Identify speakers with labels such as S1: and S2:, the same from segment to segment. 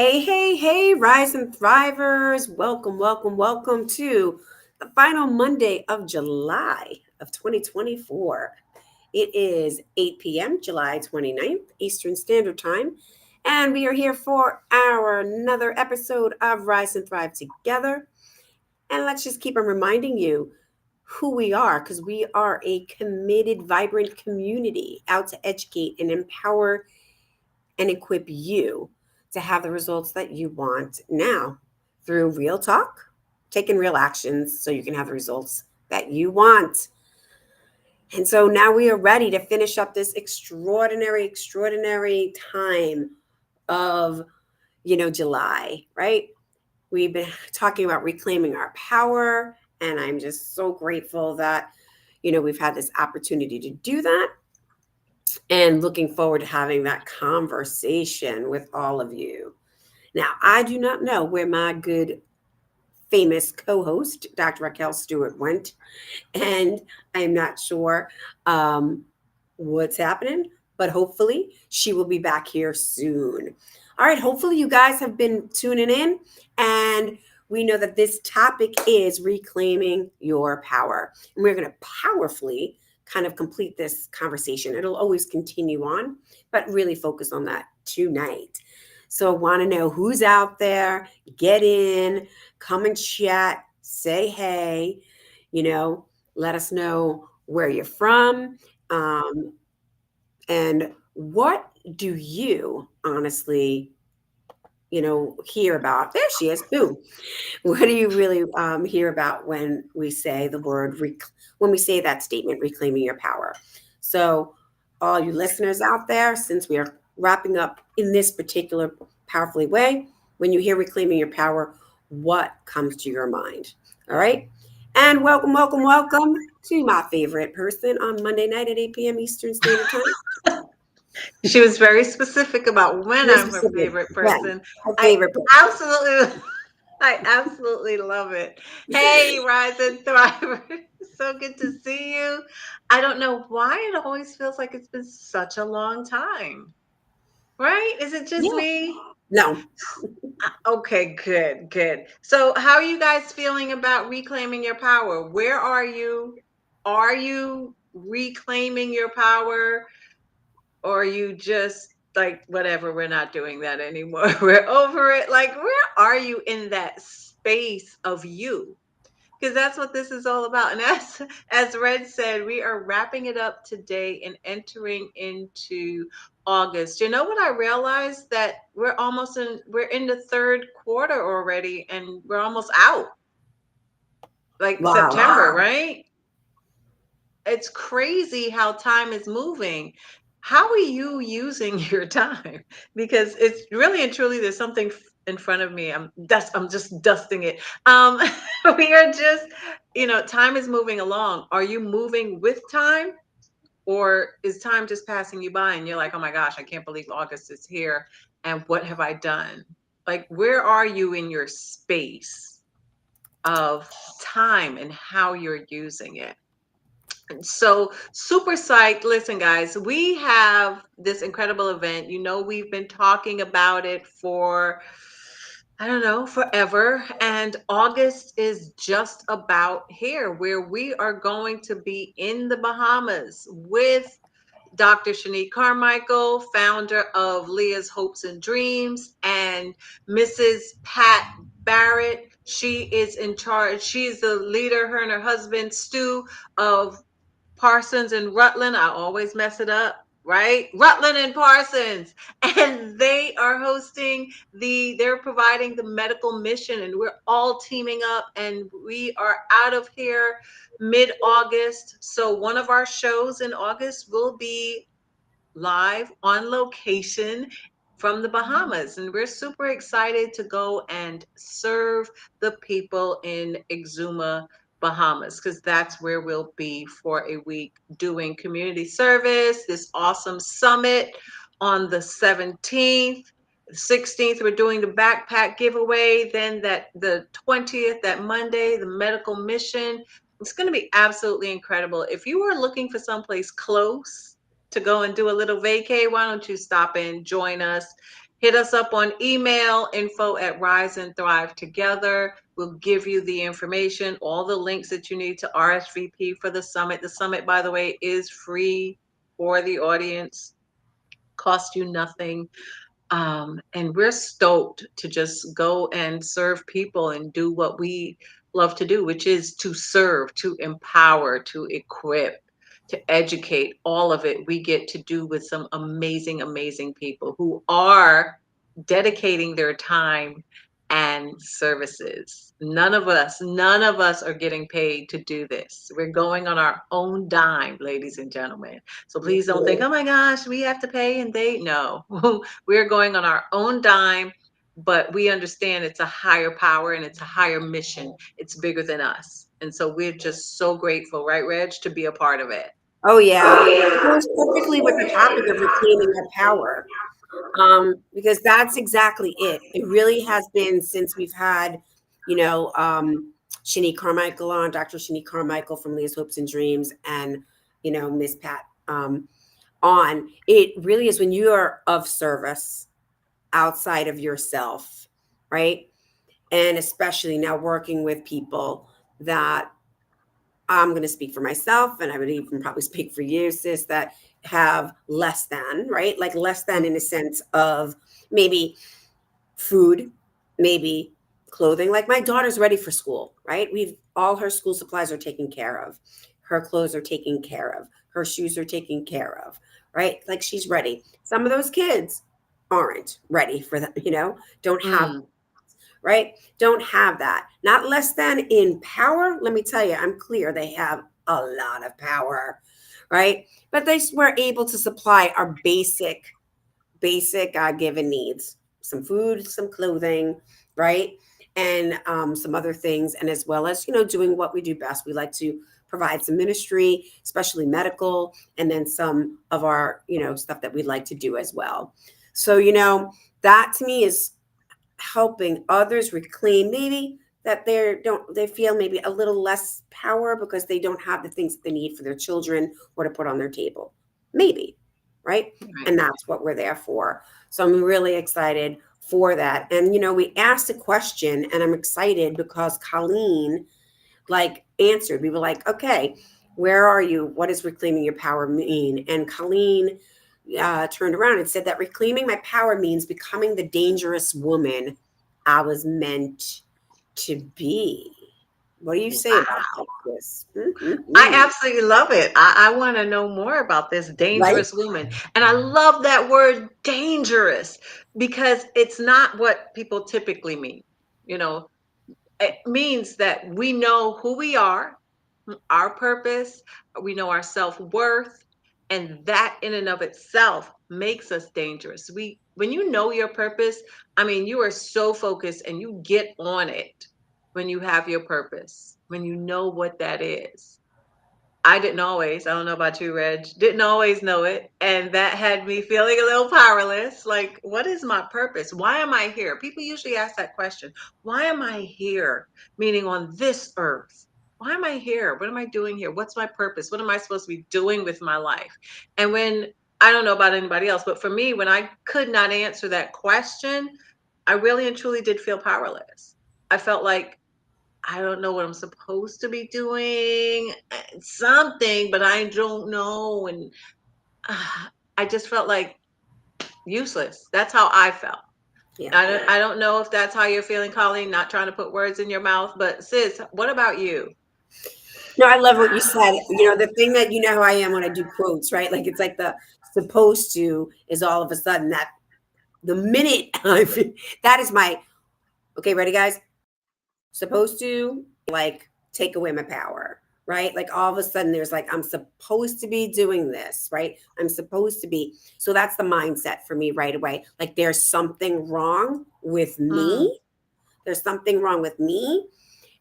S1: Hey, Rise and Thrivers. Welcome to the final Monday of July of 2024. It is 8 p.m., July 29th, Eastern Standard Time, and we are here for our another episode of Rise and Thrive Together. And let's just keep on reminding you who we are because we are a committed, vibrant community out to educate and empower and equip you to have the results that you want now through real talk, taking real actions so you can have the results that you want. And so now we are ready to finish up this extraordinary time of, July, right? We've been talking about reclaiming our power, and I'm just so grateful that, we've had this opportunity to do that and looking forward to having that conversation with all of you. Now, I do not know where my good, famous co host, Dr. Raquel Stuart, went, and I'm not sure what's happening, but hopefully she will be back here soon. All right, hopefully you guys have been tuning in, and we know that this topic is reclaiming your power. And we're going to powerfully kind of complete this conversation. It'll always continue on, but really focus on that tonight. So I want to know who's out there. Get in, come and chat, say hey, let us know where you're from. And what do you honestly, hear about? There she is. Boom. What do you really hear about when we say the word, when we say that statement, reclaiming your power? So, all you listeners out there, since we are wrapping up in this particular powerfully way, when you hear reclaiming your power, what comes to your mind? All right. And welcome to my favorite person on Monday night at 8 p.m. Eastern Standard Time.
S2: She was very specific about when
S1: Very
S2: I'm her
S1: specific.
S2: favorite
S1: When?
S2: person.
S1: Her
S2: I
S1: favorite person.
S2: absolutely, I absolutely love it. Hey, Rise and Thriver. So good to see you. I don't know why it always feels like it's been such a long time, right? Is it just
S1: Yeah.
S2: me?
S1: No.
S2: Okay, good. So, how are you guys feeling about reclaiming your power? Where are you? Are you reclaiming your power? Or you just like whatever, we're not doing that anymore. We're over it. Like, where are you in that space of you? Because that's what this is all about. And as Red said, we are wrapping it up today and entering into August. You know what I realized? That we're in the third quarter already, and we're almost out. Like
S1: Wow.
S2: September, right? It's crazy how time is moving. How are you using your time? Because it's really and truly there's something in front of me. I'm just dusting it. We are just, time is moving along. Are you moving with time, or is time just passing you by and you're like, "Oh my gosh, I can't believe August is here, and what have I done?" Like, where are you in your space of time and how you're using it? So super psyched. Listen, guys, we have this incredible event. We've been talking about it for, I don't know, forever. And August is just about here, where we are going to be in the Bahamas with Dr. Shanique Carmichael, founder of Leah's Hopes and Dreams, and Mrs. Pat Barrett. She is in charge. She's the leader, her and her husband, Stu, of Parsons and Rutland. I always mess it up, right? Rutland and Parsons. And they are they're providing the medical mission, and we're all teaming up, and we are out of here mid-August. So one of our shows in August will be live on location from the Bahamas. And we're super excited to go and serve the people in Exuma, Bahamas, because that's where we'll be for a week doing community service, this awesome summit on the 17th. 16th, we're doing the backpack giveaway. Then the 20th, that Monday, the medical mission. It's going to be absolutely incredible. If you are looking for someplace close to go and do a little vacay, why don't you stop in, join us? Hit us up on email, info at Rise and Thrive Together. We'll give you the information, all the links that you need to RSVP for the summit. The summit, by the way, is free for the audience, cost you nothing. And we're stoked to just go and serve people and do what we love to do, which is to serve, to empower, to equip, to educate. All of it we get to do with some amazing, amazing people who are dedicating their time and services. None of us are getting paid to do this. We're going on our own dime, ladies and gentlemen. So please don't think, oh my gosh, we have to pay and they no. We're going on our own dime, but we understand it's a higher power and it's a higher mission. It's bigger than us. And so we're just so grateful, right, Reg, to be a part of it.
S1: Oh yeah, it
S2: Oh,
S1: goes perfectly with the topic of reclaiming our power, because that's exactly it. It really has been since we've had, you know, Shani Carmichael on, Dr. Shani Carmichael from Leah's Hopes and Dreams, and Miss Pat on. It really is when you are of service outside of yourself, right? And especially now working with people that I'm going to speak for myself, and I would even probably speak for you, sis, that have less than, right? Like less than in a sense of maybe food, maybe clothing. Like my daughter's ready for school, right? We've all her school supplies are taken care of. Her clothes are taken care of. Her shoes are taken care of, right? Like she's ready. Some of those kids aren't ready for that, don't have,
S2: mm,
S1: right? Don't have that. Not less than in power. Let me tell you, I'm clear they have a lot of power, right? But they were able to supply our basic God-given needs, some food, some clothing, right? And some other things. And as well as, doing what we do best. We like to provide some ministry, especially medical, and then some of our, stuff that we like to do as well. So, that to me is helping others reclaim maybe that they feel maybe a little less power because they don't have the things that they need for their children or to put on their table. Maybe, right?
S2: right.
S1: And that's what we're there for. So I'm really excited for that. And we asked a question and I'm excited because Colleen like answered. We were like, okay, where are you? What does reclaiming your power mean? And Colleen turned around and said that reclaiming my power means becoming the dangerous woman I was meant to be. What do you say about
S2: Wow.
S1: this?
S2: I
S1: Mm-hmm.
S2: absolutely love it. I want to know more about this
S1: Right?
S2: dangerous woman. And I love that word dangerous because it's not what people typically mean. You know, it means that we know who we are, our purpose, we know our self-worth, and that in and of itself makes us dangerous. When you know your purpose, I mean, you are so focused and you get on it when you have your purpose, when you know what that is. I didn't always. I don't know about you, Reg. Didn't always know it. And that had me feeling a little powerless. Like, what is my purpose? Why am I here? People usually ask that question. Why am I here? Meaning on this earth. Why am I here? What am I doing here? What's my purpose? What am I supposed to be doing with my life? And when I don't know about anybody else, but for me, when I could not answer that question, I really and truly did feel powerless. I felt like I don't know what I'm supposed to be doing, something, but I don't know. And I just felt like useless. That's how I felt.
S1: Yeah.
S2: I don't know if that's how you're feeling, Colleen, not trying to put words in your mouth, but sis, what about you?
S1: No, I love what you said. The thing that how I am when I do quotes, right? Like it's like the supposed to is all of a sudden that the minute that is my okay, ready guys? Supposed to like take away my power, right? Like all of a sudden there's like I'm supposed to be doing this, right? I'm supposed to be. So that's the mindset for me right away. Like there's something wrong with
S2: Mm,
S1: me. There's something wrong with me.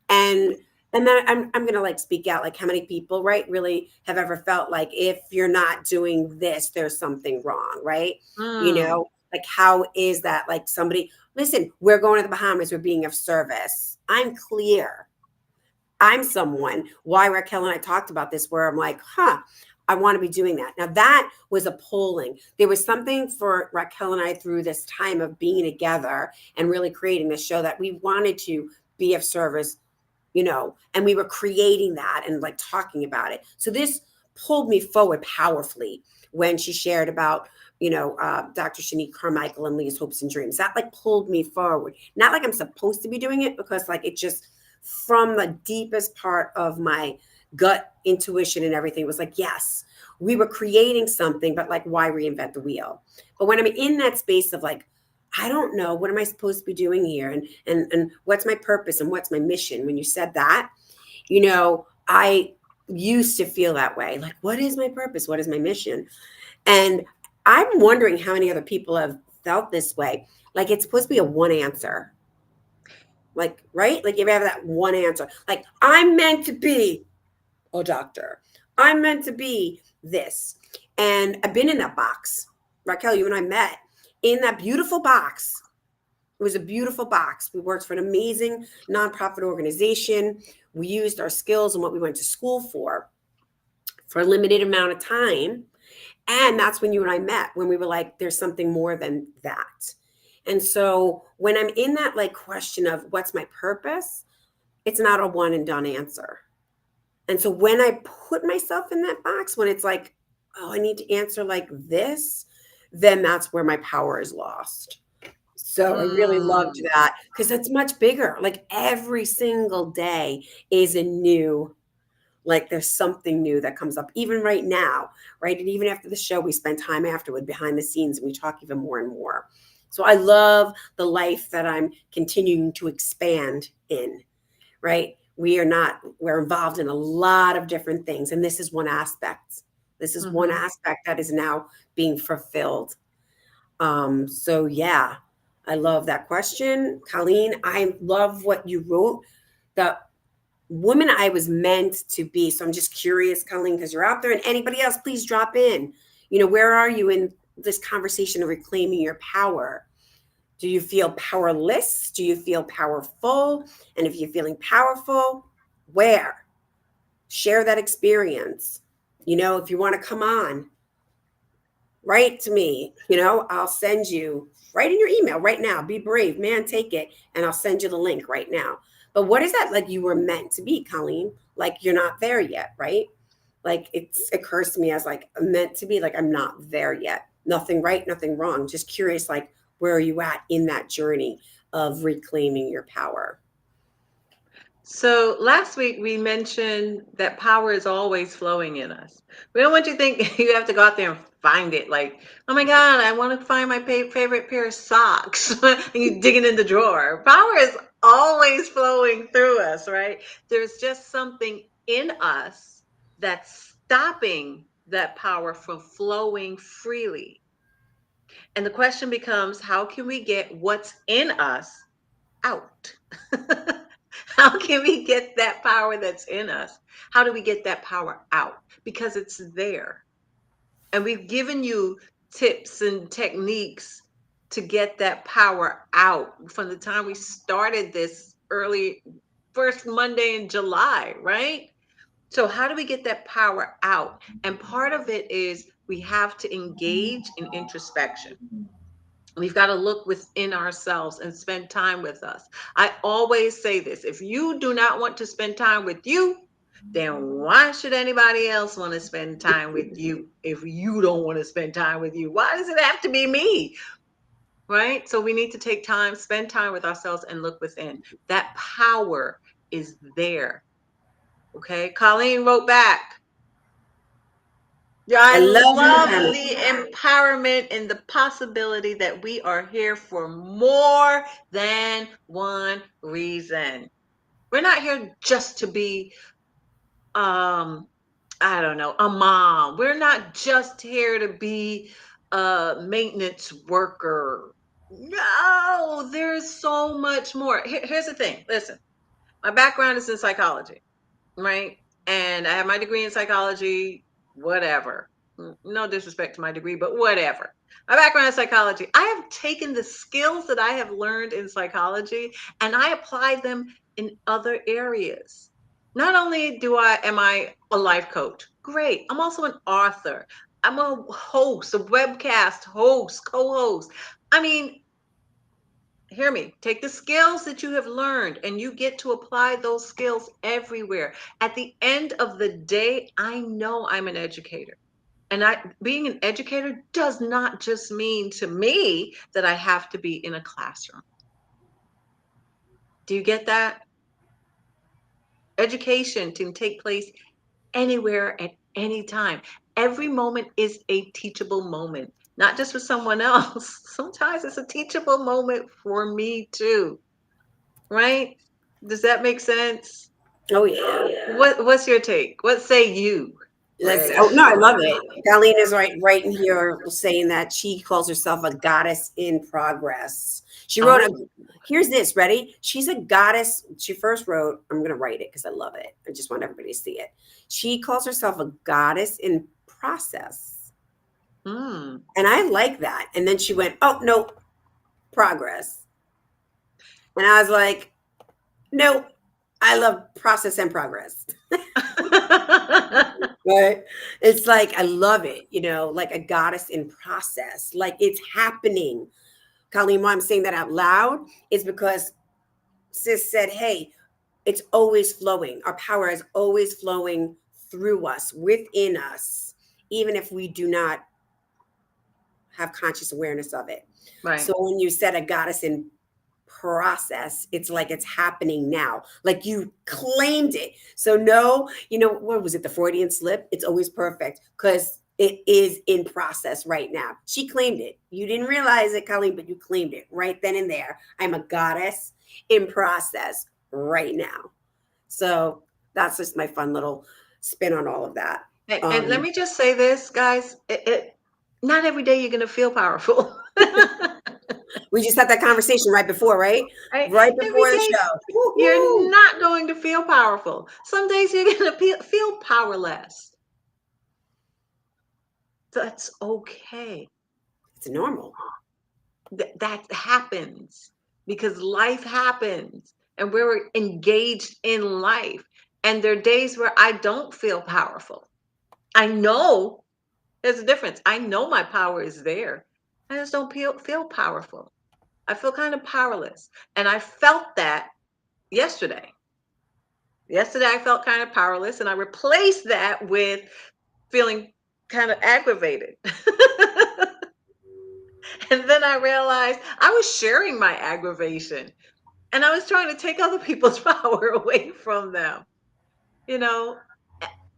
S1: And then I'm gonna like speak out like how many people, right, really have ever felt like if you're not doing this, there's something wrong, right?
S2: mm,
S1: Like how is that like somebody listen, we're going to the Bahamas, we're being of service. I'm clear. I'm someone why Raquel and I talked about this where I'm like, I want to be doing that. Now that was a polling. There was something for Raquel and I through this time of being together and really creating this show that we wanted to be of service, and we were creating that and like talking about it. So this pulled me forward powerfully when she shared about, Dr. Shanique Carmichael and Lee's Hopes and Dreams. That like pulled me forward. Not like I'm supposed to be doing it, because like it just from the deepest part of my gut intuition and everything was like, yes, we were creating something, but like why reinvent the wheel? But when I'm in that space of like, I don't know, what am I supposed to be doing here, and what's my purpose and what's my mission? When you said that, I used to feel that way. Like, what is my purpose? What is my mission? And I'm wondering how many other people have felt this way. Like it's supposed to be a one answer. Like, right? Like you have that one answer. Like, I'm meant to be a doctor. I'm meant to be this. And I've been in that box. Raquel, you and I met in that beautiful box. It was a beautiful box. We worked for an amazing nonprofit organization. We used our skills and what we went to school for a limited amount of time. And that's when you and I met, when we were like, there's something more than that. And so when I'm in that like question of what's my purpose, it's not a one and done answer. And so when I put myself in that box, when it's like, oh, I need to answer like this, then that's where my power is lost. So I really loved
S2: Mm.
S1: that because it's much bigger. Like every single day is a new, like there's something new that comes up, even right now, right? And even after the show, we spend time afterward behind the scenes and we talk even more and more. So I love the life that I'm continuing to expand in, right? We're involved in a lot of different things. And this is one aspect. This is one
S2: Mhm.
S1: aspect that is now being fulfilled. So yeah, I love that question. Colleen, I love what you wrote. The woman I was meant to be. So I'm just curious, Colleen, because you're out there, and anybody else, please drop in. Where are you in this conversation of reclaiming your power? Do you feel powerless? Do you feel powerful? And if you're feeling powerful, where? Share that experience. If you want to come on, write to me. I'll send you right in your email right now. Be brave, man, take it. And I'll send you the link right now. But what is that like you were meant to be, Colleen? Like you're not there yet, right? Like it occurs to me as like meant to be, like I'm not there yet. Nothing right, nothing wrong. Just curious, like where are you at in that journey of reclaiming your power?
S2: So last week we mentioned that power is always flowing in us. We don't want you to think you have to go out there and find it. Like, oh my God, I want to find my favorite pair of socks. And you digging in the drawer. Power is always flowing through us, right? There's just something in us that's stopping that power from flowing freely. And the question becomes, how can we get what's in us out? How can we get that power that's in us? How do we get that power out? Because it's there. And we've given you tips and techniques to get that power out from the time we started this early first Monday in July, right? So, how do we get that power out? And part of it is we have to engage in introspection. We've got to look within ourselves and spend time with us. I always say this: if you do not want to spend time with you, then why should anybody else want to spend time with you if you don't want to spend time with you? Why does it have to be me? Right? So we need to take time, spend time with ourselves, and look within. That power is there. Okay. Colleen wrote back. Yeah,
S1: I
S2: I
S1: love
S2: love
S1: empowerment.
S2: the empowerment and the possibility that we are here for more than one reason. We're not here just to be um I don't know, a mom. We're not just here to be a maintenance worker. No, there's so much more. Here's the thing. Listen, my background is in psychology, right? And I have my degree in psychology, whatever. No disrespect to my degree, but whatever. My background is psychology. I have taken the skills that I have learned in psychology and I apply them in other areas. Not only am I a life coach, great. I'm also an author. I'm a host, a webcast host, co-host. I mean, hear me. Take the skills that you have learned and you get to apply those skills everywhere. At the end of the day, I know I'm an educator. And being an educator does not just mean to me that I have to be in a classroom. Do you get that? Education can take place anywhere at any time. Every moment is a teachable moment, not just for someone else. Sometimes it's a teachable moment for me too, right? Does that make sense?
S1: Oh yeah.
S2: What's your take? What say you,
S1: Let's.
S2: Ray?
S1: Oh no, I love it. Darlene is right in here saying that she calls herself a goddess in progress. She wrote a.
S2: Oh,
S1: Here's this. Ready? She's a goddess. She first wrote. I'm gonna write it because I love it. I just want everybody to see it. She calls herself a goddess in process,
S2: hmm.
S1: and I like that. And then she went, "Oh no, progress," and I was like, "No, I love process and progress." Right? It's like I love it, like a goddess in process. Like it's happening. Colleen, why I'm saying that out loud is because sis said, hey, it's always flowing. Our power is always flowing through us, within us, even if we do not have conscious awareness of it.
S2: Right.
S1: So when you said a goddess in process, it's like it's happening now. Like you claimed it. So no, what was it, the Freudian slip? It's always perfect because it is in process right now. She claimed it. You didn't realize it, Colleen, but you claimed it right then and there. I'm a goddess in process right now. So that's just my fun little spin on all of that.
S2: And let me just say this, guys. Not every day you're going to feel powerful.
S1: We just had that conversation right before, right?
S2: Right?
S1: Right
S2: Every
S1: before the
S2: day
S1: show.
S2: you're
S1: Woo-hoo.
S2: not going to feel powerful. Some days you're going to feel powerless. That's okay.
S1: It's normal.
S2: That happens because life happens and we're engaged in life. And there are days where I don't feel powerful. I know there's a difference. I know my power is there. I just don't feel powerful. I feel kind of powerless. And I felt that yesterday. Yesterday, I felt kind of powerless, and I replaced that with feeling kind of aggravated. And then I realized I was sharing my aggravation and I was trying to take other people's power away from them, you know?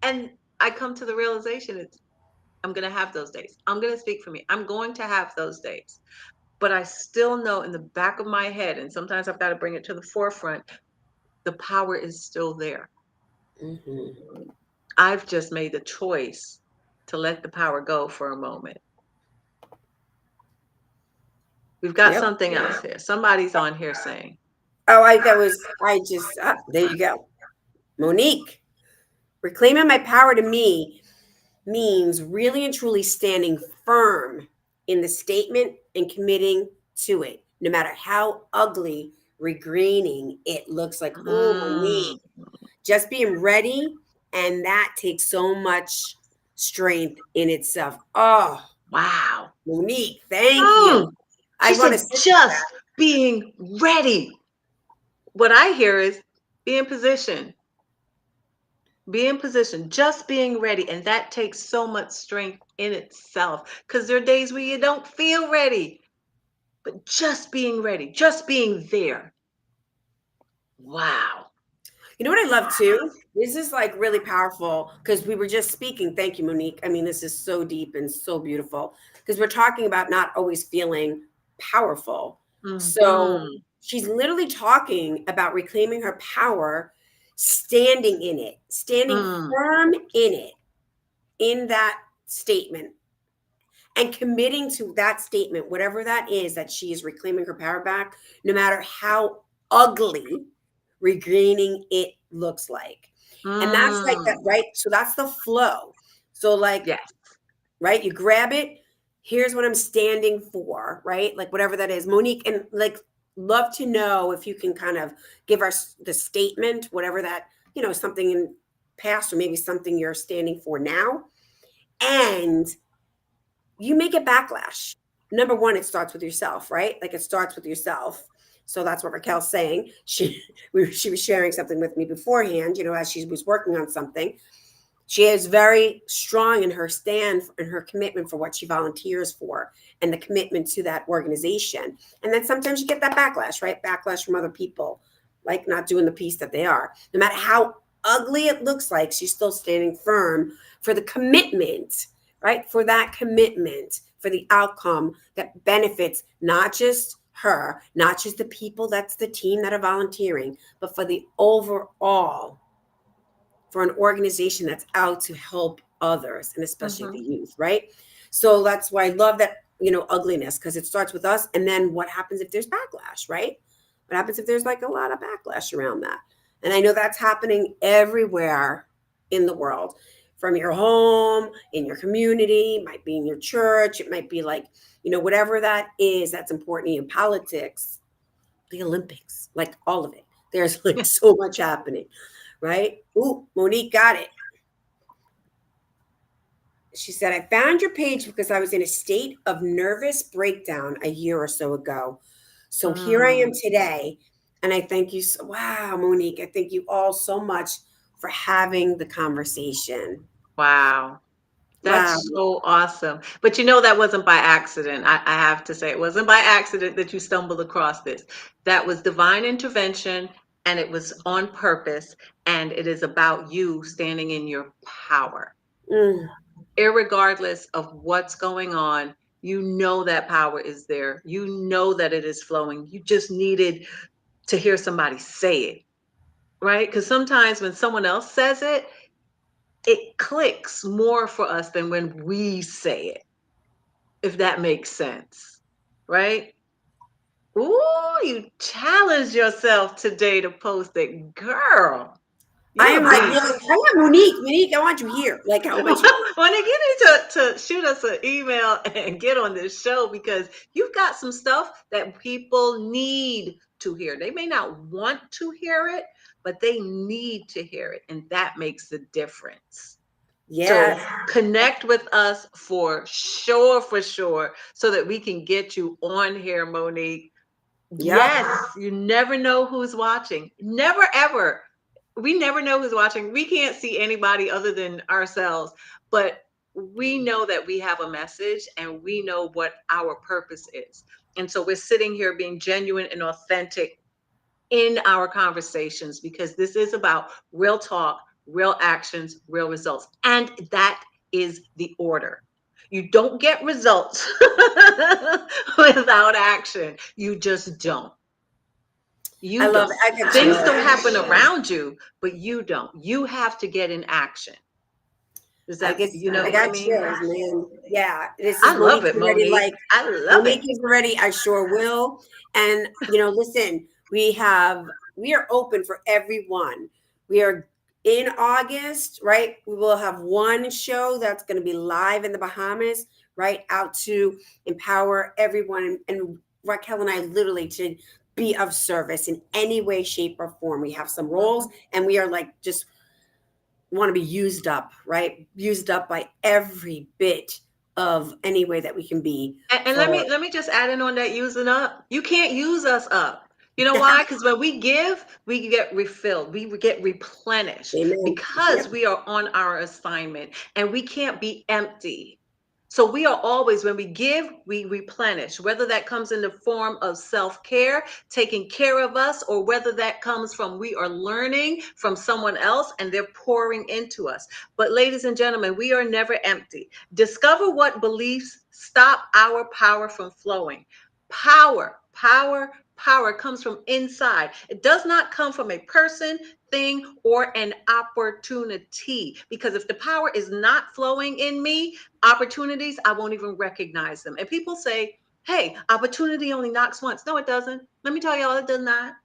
S2: And I come to the realization I'm going to have those days. I'm going to speak for me. I'm going to have those days. But I still know in the back of my head, and sometimes I've got to bring it to the forefront, the power is still there.
S1: Mm-hmm.
S2: I've just made the choice to let the power go for a moment. We've got
S1: Yep.
S2: something else here. Somebody's on here saying,
S1: Oh, I just, there you go. Monique, reclaiming my power to me means really and truly standing firm in the statement and committing to it, no matter how ugly regraining it looks like. Oh,
S2: mm,
S1: Monique, just being ready. And that takes so much strength in itself. Oh,
S2: wow.
S1: Monique, thank you.
S2: Mm.
S1: I
S2: She
S1: want to
S2: said,
S1: sit with that.
S2: just being ready. What I hear is be in position, be in position, just being ready. And that takes so much strength in itself because there are days where you don't feel ready, but just being ready, just being there. Wow.
S1: You know what I love too? This is like really powerful because we were just speaking. Thank you, Monique. I mean, this is so deep and so beautiful because we're talking about not always feeling powerful. So
S2: Hmm.
S1: she's literally talking about reclaiming her power, standing in it, standing
S2: Mm,
S1: firm in it, in that statement, and committing to that statement, whatever that is that she is reclaiming her power back, no matter how ugly regaining it looks like. And that's like that,
S2: mm.
S1: right? So that's the flow. So, like,
S2: Yes.
S1: right, you grab it. Here's what I'm standing for, right? Like, whatever that is. Monique, and like, love to know if you can kind of give us the statement, whatever that something in past, or maybe something you're standing for now, and you may get backlash. Number one, it starts with yourself, right? Like, it starts with yourself. So that's what Raquel's saying. She was sharing something with me beforehand, as she was working on something. She is very strong in her stand and her commitment for what she volunteers for, and the commitment to that organization. And then sometimes you get that backlash, right? Backlash from other people, like not doing the piece that they are. No matter how ugly it looks like, she's still standing firm for the commitment, right? For that commitment, for the outcome that benefits not just her, not just the people, that's the team that are volunteering, but for the overall, for an organization that's out to help others, and especially the
S2: Mhm.
S1: youth, right? So that's why I love that, ugliness, because it starts with us. And then what happens if there's backlash, right? What happens if there's like a lot of backlash around that? And I know that's happening everywhere in the world, from your home, in your community, it might be in your church, it might be like, whatever that is that's important in politics, the Olympics, like all of it. There's like so much happening, right? Ooh, Monique got it. She said, I found your page because I was in a state of nervous breakdown a year or so ago. So here I am
S2: Mm.
S1: today. And I thank you. So, wow, Monique, I thank you all so much for having the conversation.
S2: Wow.
S1: Wow.
S2: That's so awesome. But that wasn't by accident. I have to say, it wasn't by accident that you stumbled across this. That was divine intervention, and it was on purpose. And it is about you standing in your power.
S1: Mm,
S2: Irregardless of what's going on, that power is there. You know that it is flowing. You just needed to hear somebody say it, right? Because sometimes when someone else says it clicks more for us than when we say it, if that makes sense, right? Ooh, you challenged yourself today to post it. Girl,
S1: I
S2: you're
S1: am
S2: a
S1: like,
S2: beast.
S1: I want Monique. Monique, I want you here. Like, I want you.
S2: When they get to shoot us an email and get on this show, because you've got some stuff that people need to hear. They may not want to hear it, but they need to hear it. And that makes the difference. So
S1: Yes.
S2: connect with us for sure, so that we can get you on here, Monique.
S1: Yep.
S2: Yes, you never know who's watching. Never ever. We never know who's watching. We can't see anybody other than ourselves, but we know that we have a message and we know what our purpose is. And so we're sitting here being genuine and authentic in our conversations, because this is about real talk, real actions, real results. And that is the order. You don't get results without action. You just don't.
S1: I
S2: You
S1: love
S2: don't.
S1: it. I get
S2: Things
S1: chills.
S2: still happen around you, but you don't. You have to get in action. Is
S1: I
S2: that,
S1: guess I
S2: what I
S1: got
S2: mean?
S1: chills, man. Yeah, this
S2: I
S1: is
S2: love
S1: Monique's
S2: it,
S1: already
S2: Monique.
S1: like,
S2: I love
S1: Monique
S2: it.
S1: is ready. I sure will. And listen, we are open for everyone. We are in August, right? We will have one show that's going to be live in the Bahamas, right? Out to empower everyone, and Raquel and I literally to be of service in any way, shape, or form. We have some roles,
S2: Mhm.
S1: and we are like just want to be used up, right? Used up by every bit of any way that we can be
S2: And let
S1: for.
S2: me just add in on that using up. You can't use us up. You know why? Because when we give, we get refilled, we get replenished,
S1: Amen.
S2: because
S1: Yep.
S2: we are on our assignment, and we can't be empty. So we are always, when we give, we replenish, whether that comes in the form of self-care, taking care of us, or whether that comes from we are learning from someone else and they're pouring into us. But ladies and gentlemen, we are never empty. Discover what beliefs stop our power from flowing. Power comes from inside. It does not come from a person, thing, or an opportunity. Because if the power is not flowing in me, opportunities, I won't even recognize them. And people say, hey, opportunity only knocks once. No, it doesn't. Let me tell y'all, it does not.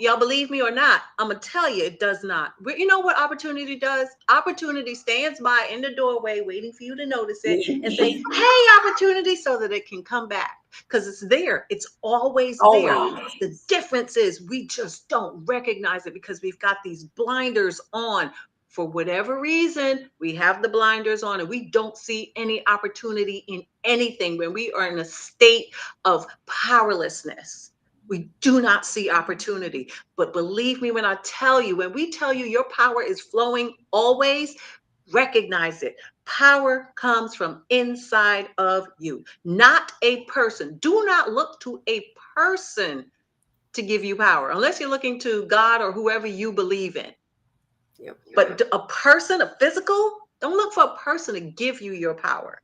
S2: Y'all believe me or not, I'm gonna tell you it does not. You know what opportunity does? Opportunity stands by in the doorway waiting for you to notice it and say, hey, opportunity, so that it can come back. Because it's there, it's always there.
S1: Always.
S2: The difference is we just don't recognize it because we've got these blinders on. For whatever reason, we have the blinders on and we don't see any opportunity in anything when we are in a state of powerlessness. We do not see opportunity. But believe me when I tell you, when we tell you your power is flowing always, recognize it. Power comes from inside of you, not a person. Do not look to a person to give you power, unless you're looking to God or whoever you believe in.
S1: Yep.
S2: But a person, a physical, don't look for a person to give you your power.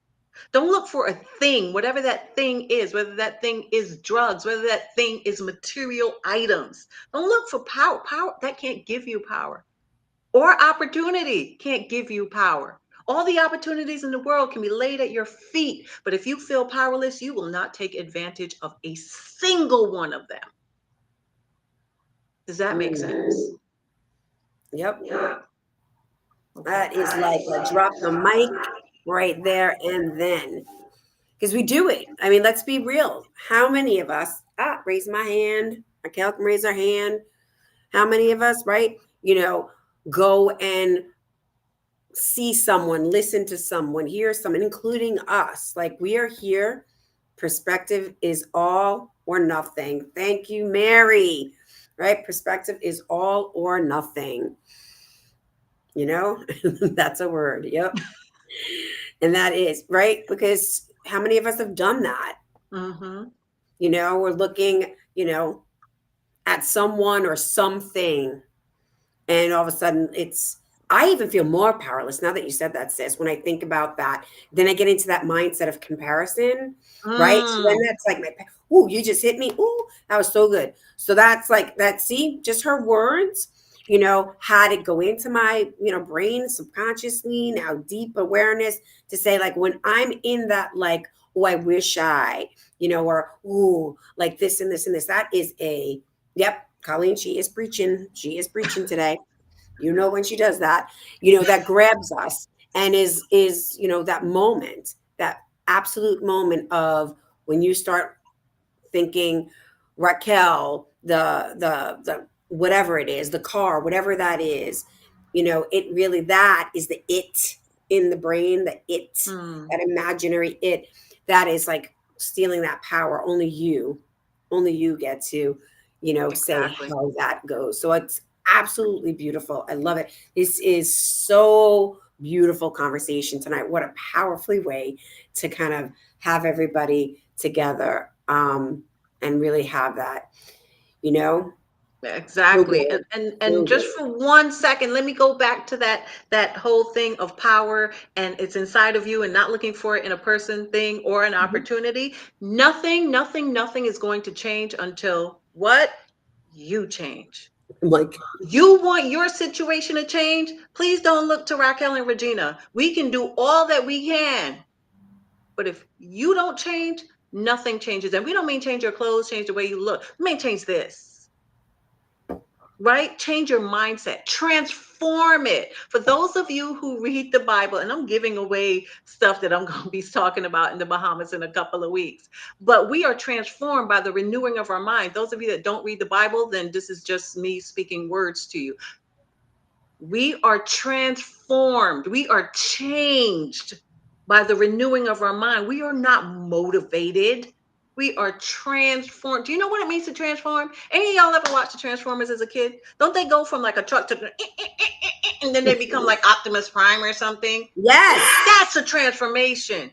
S2: Don't look for a thing, whatever that thing is, whether that thing is drugs, whether that thing is material items. Don't look for power. Power that can't give you power. Or opportunity can't give you power. All the opportunities in the world can be laid at your feet, but if you feel powerless, you will not take advantage of a single one of them. Does that make sense?
S1: Mm. Yep.
S2: Yeah.
S1: That is
S2: That
S1: like
S2: is
S1: a
S2: like
S1: drop the mic right there and then. Because we do it. I mean, let's be real. How many of us, raise my hand, Raquel can raise her hand. How many of us, right? Go and see someone, listen to someone, hear someone, including us. Like we are here. Perspective is all or nothing. Thank you, Mary. Right? Perspective is all or nothing. That's a word. Yep. And that is right because how many of us have done that?
S2: Mm-hmm.
S1: We're looking, at someone or something, and all of a sudden I even feel more powerless now that you said that, sis. When I think about that, then I get into that mindset of comparison, right? So then
S2: Mm,
S1: that's like ooh, you just hit me. Ooh, that was so good. So that's like that. See, just her words, had it go into my, brain subconsciously, now deep awareness to say, like, when I'm in that, like, oh, I wish or, ooh, like this and this and this, that is yep, Colleen, she is preaching. She is preaching today. When she does that, that grabs us and is that moment, that absolute moment of when you start thinking, Raquel, the whatever it is, the car, whatever that is, it really, that is the it in the brain, the it,
S2: mm,
S1: that imaginary it, that is like stealing that power. Only you get to, say
S2: exactly.
S1: how that goes. So it's absolutely beautiful. I love it. This is so beautiful conversation tonight. What a powerfully way to kind of have everybody together, and really have that, you know, so
S2: Exactly.
S1: good,
S2: And
S1: so
S2: just
S1: good.
S2: for 1 second, let me go back to that whole thing of power and it's inside of you and not looking for it in a person, thing, or an
S1: Mhm.
S2: opportunity. Nothing, nothing, nothing is going to change until what? You change.
S1: I'm like,
S2: You want your situation to change? Please don't look to Raquel and Regina. We can do all that we can. But if you don't change, nothing changes. And we don't mean change your clothes, change the way you look. We mean change this, right? Change your mindset, transform it. For those of you who read the Bible, and I'm giving away stuff that I'm going to be talking about in the Bahamas in a couple of weeks, but we are transformed by the renewing of our mind. Those of you that don't read the Bible, then this is just me speaking words to you. We are transformed. We are changed by the renewing of our mind. We are not motivated. We are transformed. Do you know what it means to transform? Any of y'all ever watched the Transformers as a kid? Don't they go from like a truck to and then they become like Optimus Prime or something?
S1: yes.
S2: That's a transformation.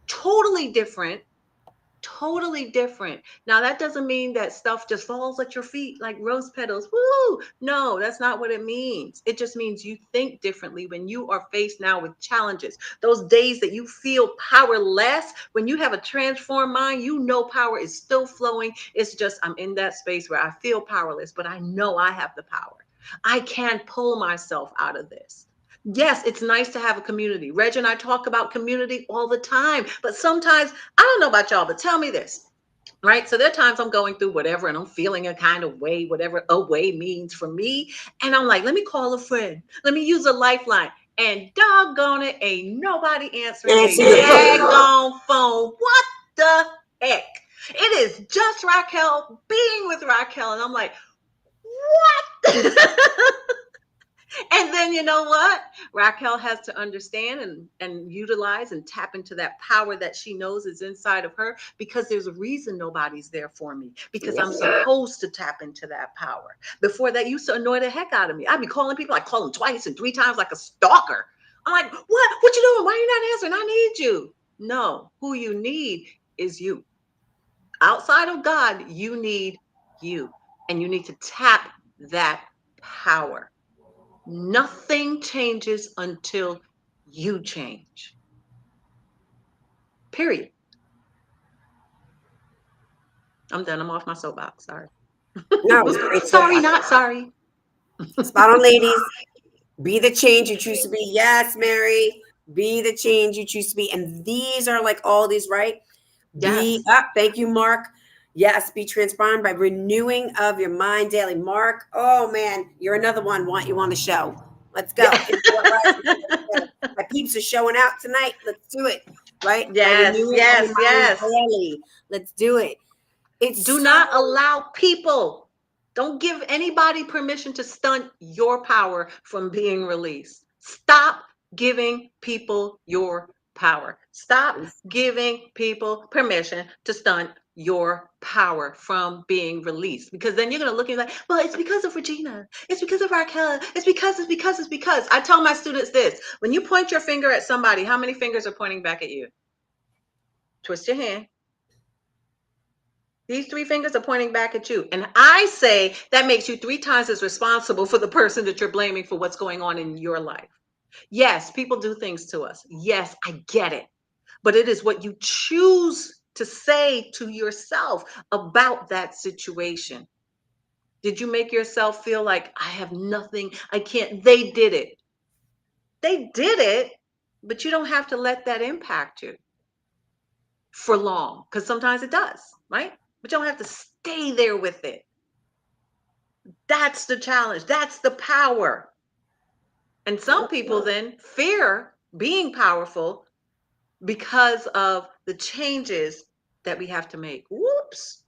S2: Totally different, totally different. Now, that doesn't mean that stuff just falls at your feet like rose petals. Woo! No, that's not what it means. It just means you think differently when you are faced now with challenges. Those days that you feel powerless, when you have a transformed mind, you know power is still flowing. It's just, I'm in that space where I feel powerless, but I know I have the power. I can pull myself out of this. Yes, it's nice to have a community. Reg and I talk about community all the time, but sometimes, I don't know about y'all, but tell me this. right? So there are times I'm going through whatever and I'm feeling a kind of way, whatever a way means for me. And I'm like, let me call a friend. Let me use a lifeline. And doggone it, ain't nobody answering their
S1: Answer the phone.
S2: daggone phone. What the heck? It is just Raquel being with Raquel. And I'm like, what? And then you know what? Raquel has to understand and utilize and tap into that power that she knows is inside of her, because there's a reason nobody's there for me, because
S1: Yep.
S2: I'm supposed to tap into that power. Before that used to annoy the heck out of me. I'd be calling people, I call them twice and three times like a stalker. I'm like, what you doing? Why are you not answering? I need you. No, who you need is you. Outside of God, you need you. And you need to tap that power. Nothing changes until you change. Period. I'm done. I'm off my soapbox. Sorry.
S1: No, it was a great
S2: Sorry,
S1: soapbox.
S2: not sorry.
S1: Spot on, ladies. Be the change you choose to be. Yes, Mary. Be the change you choose to be. And these are like all these, right? Be
S2: Yes.
S1: up. Thank you, Mark. Yes, be transformed by renewing of your mind daily. Mark, oh man, you're another one. Want you on the show? Let's go.
S2: Yeah.
S1: It's what rise. My peeps are showing out tonight. Let's do it. Right? By
S2: Yes,
S1: renewing of your
S2: yes,
S1: mind
S2: yes.
S1: daily. Let's do it.
S2: Do
S1: It's so
S2: not allow people, don't give anybody permission to stunt your power from being released. Stop giving people your power. Stop giving people permission to stunt your power from being released, because then you're going to look at it like, well, it's because of Regina, it's because of Raquel, it's because I tell my students this: when you point your finger at somebody, how many fingers are pointing back at you? Twist your hand. These three fingers are pointing back at you. And I say that makes you three times as responsible for the person that you're blaming for what's going on in your life. Yes, people do things to us. Yes, I get it. But it is what you choose to say to yourself about that situation. Did you make yourself feel like I have nothing? I can't. They did it. They did it, but you don't have to let that impact you for long, because sometimes it does, right? But you don't have to stay there with it. That's the challenge. That's the power. And some people then fear being powerful because of the changes that we have to make. Whoops.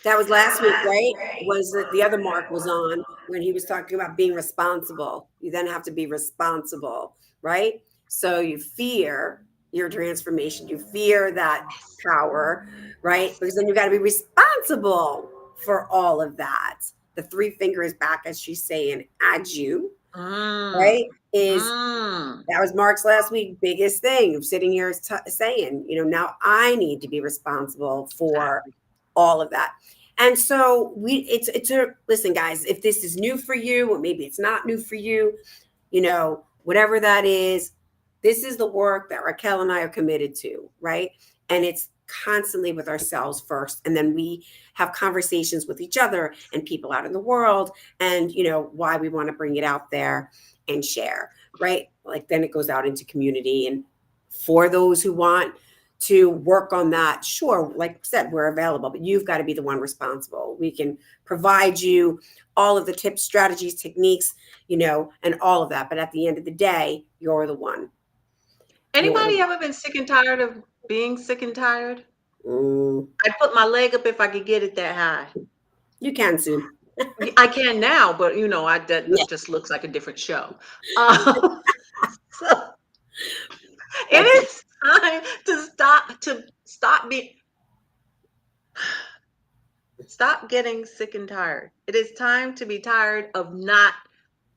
S1: that was last week, right? Was that the other Mark was on when he was talking about being responsible. You then have to be responsible, right? So you fear your transformation, you fear that power, right? Because then you got to be responsible for all of that. The three fingers back, as she's saying, at you,
S2: Mm,
S1: right? Is
S2: mm.
S1: that was Mark's last week biggest thing of sitting here saying, now I need to be responsible for
S2: Exactly.
S1: all of that. And so it's a listen, guys, if this is new for you, or maybe it's not new for you, whatever that is, this is the work that Raquel and I are committed to, right? And it's constantly with ourselves first. And then we have conversations with each other and people out in the world, and why we want to bring it out there and share, right? Like then it goes out into community. And for those who want to work on that, sure, like I said, we're available, but you've got to be the one responsible. We can provide you all of the tips, strategies, techniques, and all of that. But at the end of the day, you're the one. You're the
S2: Anybody ever been sick and tired of being sick and tired?
S1: one.
S2: I'd put my leg up if I could get it that high.
S1: You can soon.
S2: I can now, but
S1: Yeah,
S2: that just looks like a different show. Um, so it
S1: that's it.
S2: is time to stop being stop getting sick and tired. It is time to be tired of not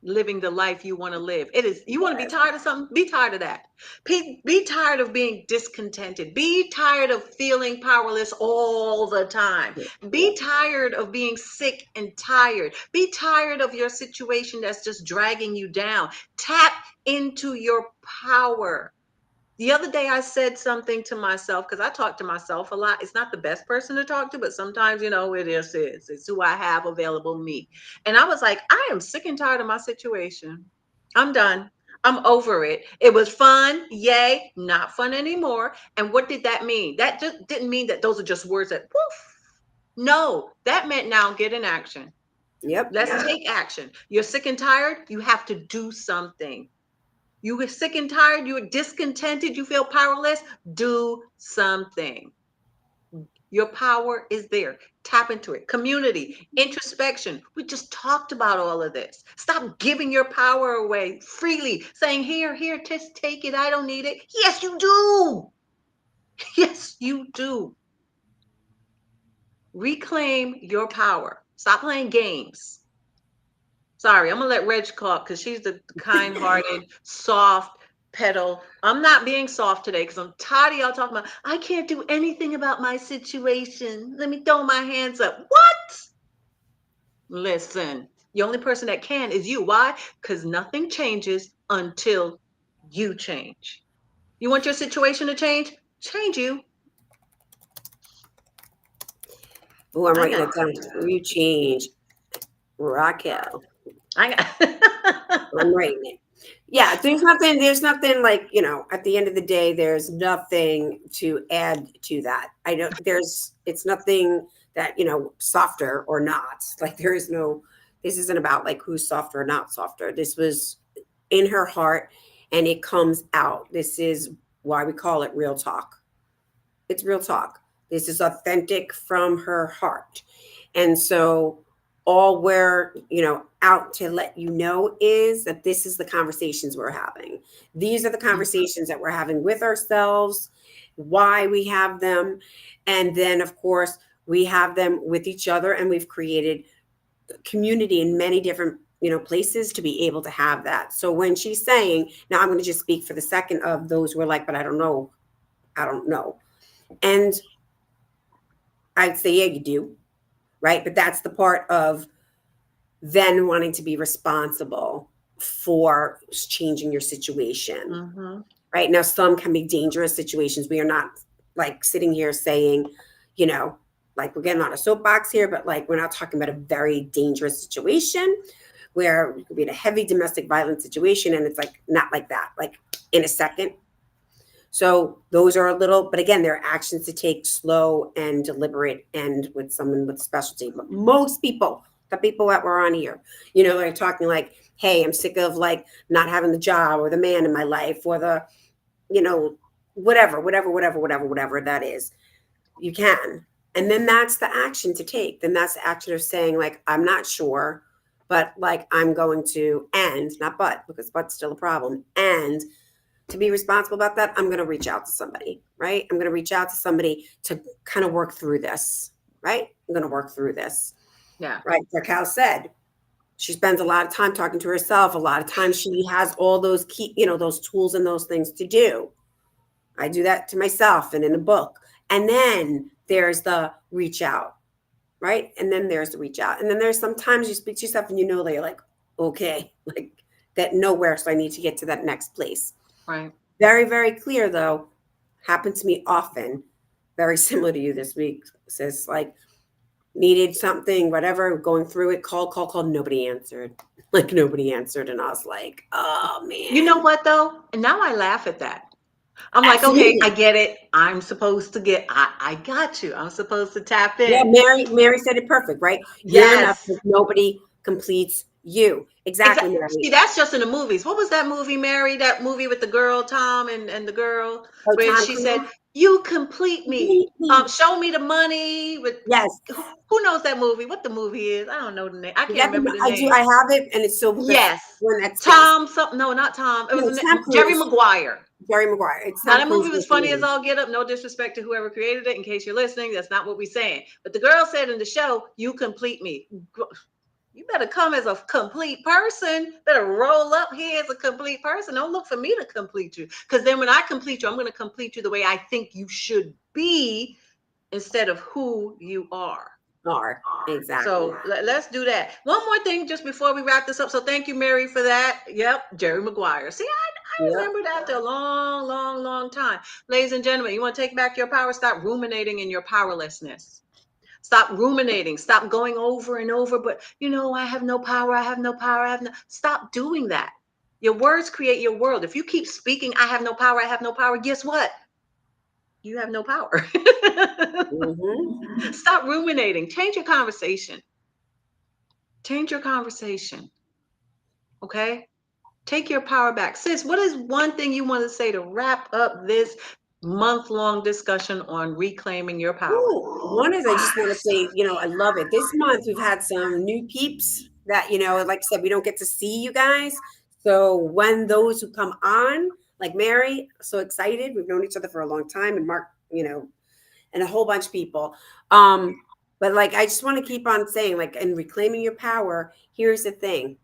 S2: living the life you want to live. It is, you want to be tired of something? Be tired of that. Be tired of being discontented. Be tired of feeling powerless all the time.
S1: Yeah.
S2: Be tired of being sick and tired. Be tired of your situation that's just dragging you down. Tap into your power. The other day, I said something to myself, because I talk to myself a lot. It's not the best person to talk to, but sometimes, it is. It's who I have available me. And I was like, I am sick and tired of my situation. I'm done. I'm over it. It was fun. Yay. Not fun anymore. And what did that mean? That just didn't mean that those are just words that poof. No, that meant now get in action.
S1: Yep.
S2: Let's take action. You're sick and tired. You have to do something. You were sick and tired. You were discontented. You feel powerless. Do something. Your power is there. Tap into it. Community, introspection. We just talked about all of this. Stop giving your power away freely, saying, here, just take it. I don't need it. Yes, you do. Yes, you do. Reclaim your power. Stop playing games. Sorry, I'm gonna let Reg talk because she's the kind-hearted, soft pedal. I'm not being soft today because I'm tired of y'all talking about I can't do anything about my situation. Let me throw my hands up. What? Listen, the only person that can is you. Why? Because nothing changes until you change. You want your situation to change? Change you.
S1: Oh, I'm
S2: I
S1: writing
S2: got.
S1: that down. You change, Raquel.
S2: I got.
S1: I'm writing it. Yeah, there's nothing like, at the end of the day, there's nothing to add to that. I don't, it's nothing that, softer or not. Like, there is no, this isn't about like who's softer or not softer. This was in her heart and it comes out. This is why we call it real talk. It's real talk. This is authentic from her heart. And so all we're, out to let you know is that this is the conversations we're having. These are the conversations that we're having with ourselves, why we have them. And then of course, we have them with each other and we've created community in many different places to be able to have that. So when she's saying, now I'm going to just speak for the second of those who are like, but I don't know. And I'd say, yeah, you do, right? But that's the part of then wanting to be responsible for changing your situation,
S2: Mm-hmm.
S1: right? Now, some can be dangerous situations. We are not like sitting here saying, you know, like we're getting on a soapbox here, but like we're not talking about a very dangerous situation where you could be in a heavy domestic violence situation and it's like not like that, like in a second. So those are a little, but again, there are actions to take slow and deliberate and with someone with specialty. But most people, the people that were on here, they're talking like, hey, I'm sick of like not having the job or the man in my life or the, you know, whatever that is. You can. And then that's the action to take. Then that's the action of saying, like, I'm not sure, but like I'm going to, and not but, because but's still a problem. And to be responsible about that, I'm going to reach out to somebody, right? I'm going to reach out to somebody to kind of work through this, right? I'm going to work through this,
S2: Yeah.
S1: right? Raquel said she spends a lot of time talking to herself. A lot of times she has all those key, those tools and those things to do. I do that to myself and in a book. And then there's the reach out, right? And then there's the reach out. And then there's sometimes you speak to yourself and that you're like, okay, like that nowhere. So I need to get to that next place.
S2: Right.
S1: Very, very clear though, happened to me often, very similar to you this week, sis, like needed something, whatever, going through it, call, nobody answered. Like nobody answered. And I was like, oh
S2: You know
S1: man.
S2: what though? And now I laugh at that. I'm like, okay, I
S1: Absolutely.
S2: get it. I'm supposed to get. I got you. I'm supposed to tap
S1: Yeah,
S2: in.
S1: Mary said it perfect, right? You're enough
S2: Yes.
S1: if nobody completes you. Exactly,
S2: Exactly.
S1: Mary.
S2: See, that's just in the movies. What was that movie, Mary? That movie with the girl, Tom, and the girl,
S1: Oh,
S2: where
S1: Tom
S2: she said,
S1: Cruise.
S2: "You complete me.
S1: Completely.
S2: Show me the money." With
S1: Yes.
S2: who knows that movie? What the movie is? I don't know the name. I
S1: Is
S2: can't
S1: that
S2: remember
S1: the,
S2: the
S1: I do,
S2: name.
S1: I have it, and it's so because
S2: Yes,
S1: we're in that space.
S2: Tom. Something. No, not Tom. It
S1: No,
S2: was
S1: it's Tom
S2: Jerry
S1: Cruise.
S2: Maguire.
S1: Jerry Maguire. It's
S2: Now
S1: Tom
S2: that
S1: Cruise
S2: movie was
S1: with the
S2: funny as
S1: movie.
S2: all get up. No disrespect to whoever created it. In case you're listening, that's not what we're saying. But the girl said in the show, "You complete me." You better come as a complete person. Better roll up here as a complete person. Don't look for me to complete you. Because then when I complete you, I'm going to complete you the way I think you should be instead of who you are.
S1: Are. Exactly.
S2: So let's do that. One more thing just before we wrap this up. So thank you, Mary, for that. Yep, Jerry Maguire. See, I
S1: Yep.
S2: remembered after a long, long, long time. Ladies and gentlemen, you want to take back your power? Stop ruminating in your powerlessness. Stop ruminating. Stop going over and over. But I have no power. I have no power. I have no. Stop doing that. Your words create your world. If you keep speaking, I have no power, I have no power, guess what? You have no power.
S1: Mm-hmm.
S2: Stop ruminating. Change your conversation. Change your conversation. Okay? Take your power back. Sis, what is one thing you want to say to wrap up this month-long discussion on reclaiming your power?
S1: Ooh, one is I just want to say, I love it. This month we've had some new peeps that, like I said, we don't get to see you guys. So when those who come on, like Mary, so excited. We've known each other for a long time, and Mark, and a whole bunch of people. But like I just want to keep on saying, like, in reclaiming your power, here's the thing.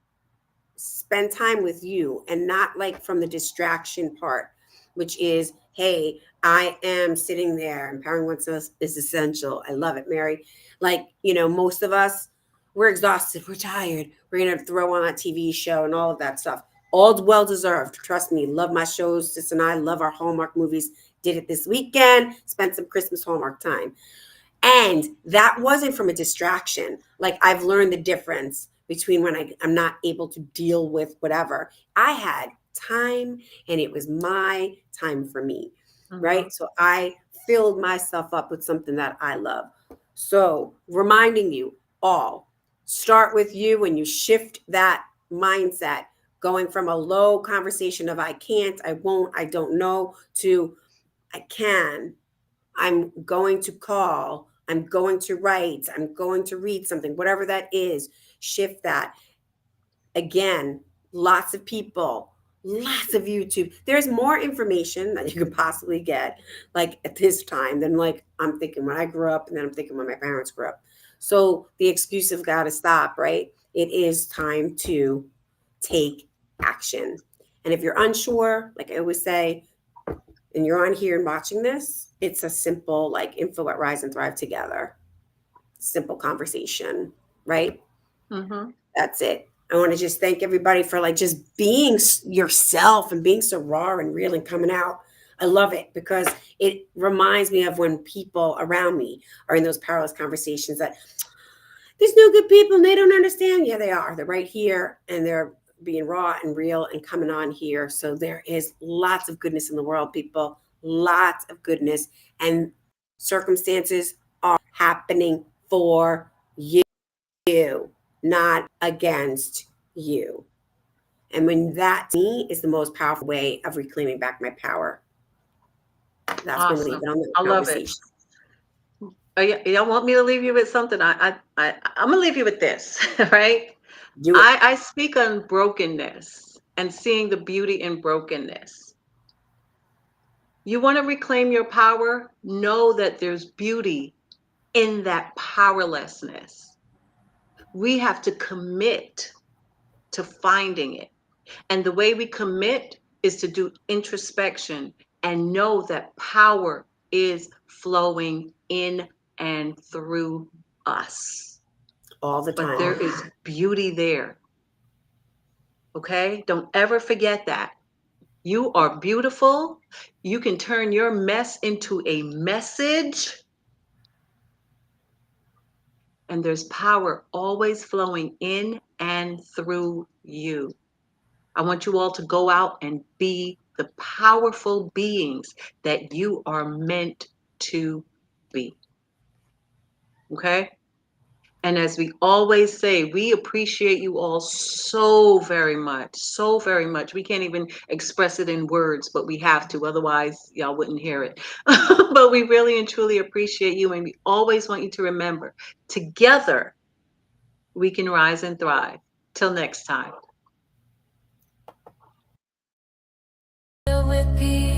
S1: Spend time with you and not like from the distraction part, which is, hey, I am sitting there. Empowering oneself is essential. I love it, Mary. Like, most of us, we're exhausted, we're tired, we're gonna throw on a TV show and all of that stuff. All well deserved. Trust me, love my shows. Sis and I love our Hallmark movies. Did it this weekend, spent some Christmas Hallmark time. And that wasn't from a distraction. Like, I've learned the difference between when I'm not able to deal with whatever. I had time, and it was my time for me,
S2: Mm-hmm.
S1: right? So I filled myself up with something that I love. So reminding you all, start with you when you shift that mindset, going from a low conversation of I can't, I won't, I don't know, to I can, I'm going to call, I'm going to write, I'm going to read something, whatever that is, shift that. Again, lots of people, lots of YouTube. There's more information that you could possibly get like at this time than like I'm thinking when I grew up, and then I'm thinking when my parents grew up. So the excuse have got to stop, right? It is time to take action. And if you're unsure, like I always say, and you're on here and watching this, it's a simple like info at Rise and Thrive Together. Simple conversation, right?
S2: Mm-hmm.
S1: That's it. I want to just thank everybody for like just being yourself and being so raw and real and coming out. I love it because it reminds me of when people around me are in those powerless conversations that there's no good people and they don't understand. Yeah, they are. They're right here and they're being raw and real and coming on here. So there is lots of goodness in the world, people. Lots of goodness, and circumstances are happening for you, not against you. And when that to me is the most powerful way of reclaiming back my power. That's going to leave
S2: Awesome.
S1: it on that
S2: I love it.
S1: conversation.
S2: Y'all want me to leave you with something? I'm gonna leave you with this, right?
S1: Do it.
S2: I speak on brokenness and seeing the beauty in brokenness. You want to reclaim your power? Know that there's beauty in that powerlessness. We have to commit to finding it. And the way we commit is to do introspection and know that power is flowing in and through us.
S1: All the
S2: But
S1: time.
S2: there is beauty there. Okay? Don't ever forget that. You are beautiful. You can turn your mess into a message. And there's power always flowing in and through you. I want you all to go out and be the powerful beings that you are meant to be. Okay? And as we always say, we appreciate you all so very much, so very much. We can't even express it in words, but we have to. Otherwise, y'all wouldn't hear it. But we really and truly appreciate you. And we always want you to remember, together, we can rise and thrive. Till next time.
S3: With peace.